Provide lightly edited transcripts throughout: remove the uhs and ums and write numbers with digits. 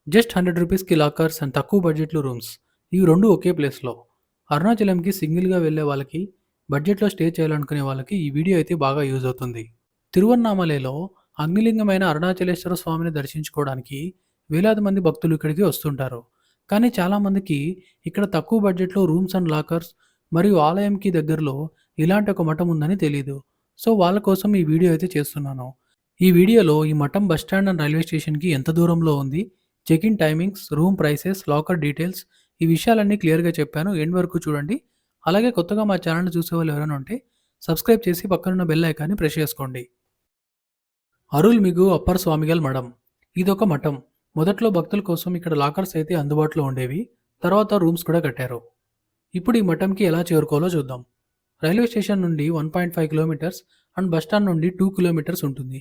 Just 100 రూపీస్‌కి lockers and తక్కువ బడ్జెట్‌లో రూమ్స్. ఇవి 2 ఒకే ప్లేస్‌లో. అరుణాచలంకి సింగిల్‌గా వెళ్ళే వాళ్ళకి, బడ్జెట్‌లో స్టే చేయాలనుకునే వాళ్ళకి ఈ వీడియో అయితే బాగా యూజ్ అవుతుంది. తిరువన్నామలైలో అగ్నిలింగమైన అరుణాచలేశ్వర స్వామిని దర్శించుకోవడానికి వేలాది మంది భక్తులు ఇక్కడికి వస్తుంటారు. కానీ చాలామందికి ఇక్కడ తక్కువ బడ్జెట్‌లో రూమ్స్ అండ్ లాకర్స్ మరియు ఆలయంకి దగ్గరలో ఇలాంటి ఒక మఠం ఉందని తెలీదు. సో వాళ్ళ కోసం ఈ వీడియో అయితే చేస్తున్నాను. ఈ వీడియోలో ఈ మఠం బస్ స్టాండ్ అండ్ రైల్వే స్టేషన్‌కి ఎంత దూరంలో ఉంది, check in timings, room prices, locker details ఈ విషయాలన్నీ క్లియర్‌గా చెప్పాను. ఎండ్ వరకు చూడండి. అలాగే కొత్తగా మా ఛానెల్‌ని చూసేవాళ్ళు ఎవరైనా ఉంటే సబ్స్క్రైబ్ చేసి పక్కనున్న బెల్ ఐకాన్‌ని ప్రెస్ చేసుకోండి. అరుల్మిగు అప్పర్ స్వామిగల్ మఠం. ఇదొక మఠం. మొదట్లో భక్తుల కోసం ఇక్కడ లాకర్స్ అయితే అందుబాటులో ఉండేవి. తర్వాత రూమ్స్ కూడా కట్టారు. ఇప్పుడు ఈ మఠంకి ఎలా చేరుకోవాలో చూద్దాం. రైల్వే స్టేషన్ నుండి 1.5 కిలోమీటర్స్ అండ్ బస్ స్టాండ్ నుండి 2 కిలోమీటర్స్ ఉంటుంది.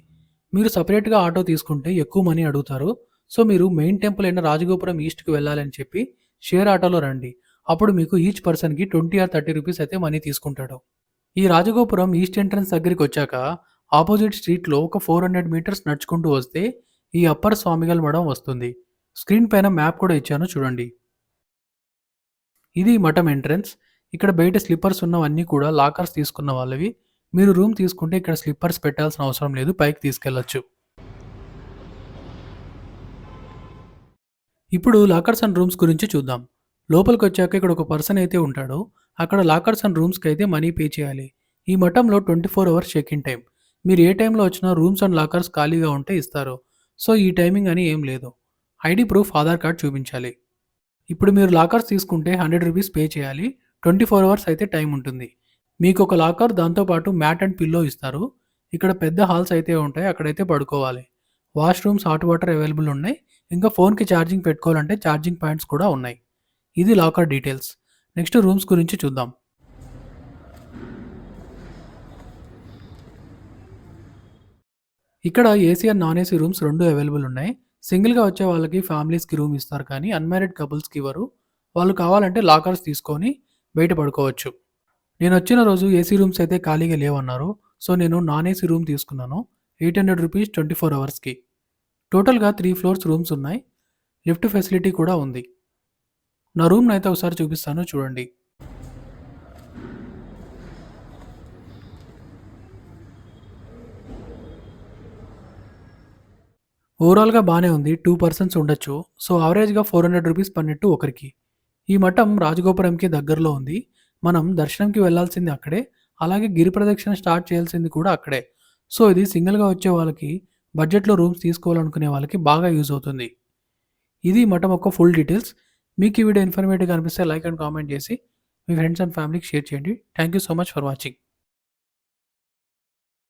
మీరు సెపరేట్‌గా ఆటో తీసుకుంటే ఎక్కువ మనీ అడుగుతారు. సో మీరు మెయిన్ టెంపుల్ అయిన రాజగోపురం ఈస్ట్‌కి వెళ్ళాలని చెప్పి షేర్ ఆటోలో రండి. అప్పుడు మీకు ఈచ్ పర్సన్‌కి 20 ఆర్ 30 రూపీస్ అయితే మనీ తీసుకుంటాడు. ఈ రాజగోపురం ఈస్ట్ ఎంట్రన్స్ దగ్గరికి వచ్చాక ఆపోజిట్ స్ట్రీట్‌లో ఒక 400 మీటర్స్ నడుచుకుంటూ వస్తే ఈ అప్పర్ స్వామిగల్ మఠం వస్తుంది. స్క్రీన్ పైన మ్యాప్ కూడా ఇచ్చాను చూడండి. ఇది మఠం ఎంట్రన్స్. ఇక్కడ బయట స్లిప్పర్స్ ఉన్నవన్నీ కూడా లాకర్స్ తీసుకున్న వాళ్ళవి. మీరు రూమ్ తీసుకుంటే ఇక్కడ స్లిప్పర్స్ పెట్టాల్సిన అవసరం లేదు. పైకి తీసుకెళ్లొచ్చు. ఇప్పుడు లాకర్స్ అండ్ రూమ్స్ గురించి చూద్దాం. లోపలికొచ్చాక ఇక్కడ ఒక పర్సన్ అయితే ఉంటాడు. అక్కడ లాకర్స్ అండ్ రూమ్స్‌కి అయితే మనీ పే చేయాలి. ఈ మఠంలో 24 అవర్స్ చెక్ ఇన్ టైమ్. మీరు ఏ టైంలో వచ్చినా రూమ్స్ అండ్ లాకర్స్ ఖాళీగా ఉంటే ఇస్తారు. సో ఈ టైమింగ్ అని ఏం లేదు. ఐడీ ప్రూఫ్ ఆధార్ కార్డ్ చూపించాలి. ఇప్పుడు మీరు లాకర్స్ తీసుకుంటే 100 రూపీస్ పే చేయాలి. 24 అవర్స్ అయితే టైం ఉంటుంది. మీకు ఒక లాకర్ దాంతో పాటు మ్యాట్ అండ్ పిల్లో ఇస్తారు. ఇక్కడ పెద్ద హాల్స్ అయితే ఉంటాయి. అక్కడైతే పడుకోవాలి. వాష్‌రూమ్స్, హాట్ వాటర్ అవైలబుల్ ఉన్నాయి. ఇంకా ఫోన్‌కి ఛార్జింగ్ పెట్టుకోవాలంటే ఛార్జింగ్ పాయింట్స్ కూడా ఉన్నాయి. ఇది లాకర్ డీటెయిల్స్. నెక్స్ట్ రూమ్స్ గురించి చూద్దాం. ఇక్కడ AC and non AC rooms 2 available ఉన్నాయి. సింగిల్‌గా వచ్చే వాళ్ళకి ఫ్యామిలీస్‌కి రూమ్ ఇస్తారు కానీ అన్‌మ్యారీడ్ కపుల్స్‌కి ఇవ్వరు. వాళ్ళు కావాలంటే లాకర్స్ తీసుకొని బయట పడుకోవచ్చు. నేనొచ్చిన రోజు ఏసీ రూమ్స్ అయితే ఖాళీగా లేవన్నారు. సో నేను నాన్ ఏసీ రూమ్ తీసుకున్నాను. 800 రూపీస్ 24 అవర్స్‌కి. టోటల్‌గా 3 ఫ్లోర్స్ రూమ్స్ ఉన్నాయి. లిఫ్ట్ ఫెసిలిటీ కూడా ఉంది. నా రూమ్‌నైతే ఒకసారి చూపిస్తాను చూడండి. ఓవరాల్‌గా బానే ఉంది. 2 పర్సన్స్ ఉండొచ్చు. సో యావరేజ్‌గా 400 రూపీస్ పడినట్టు ఒకరికి. ఈ మఠం రాజగోపురంకి దగ్గరలో ఉంది. మనం దర్శనంకి వెళ్ళాల్సింది అక్కడే. అలాగే గిరి ప్రదక్షిణ స్టార్ట్ చేయాల్సింది కూడా అక్కడే. సో ఇది సింగిల్‌గా వచ్చే వాళ్ళకి, బడ్జెట్‌లో రూమ్స్ తీసుకోవాలనుకునే వాళ్ళకి బాగా యూజ్ అవుతుంది. ఇది మఠం యొక్క ఫుల్ డీటెయిల్స్. మీకు ఈ వీడియో ఇన్ఫర్మేటివ్‌గా అనిపిస్తే లైక్ అండ్ కామెంట్ చేసి మీ ఫ్రెండ్స్ అండ్ ఫ్యామిలీకి షేర్ చేయండి. Thank you so much for watching.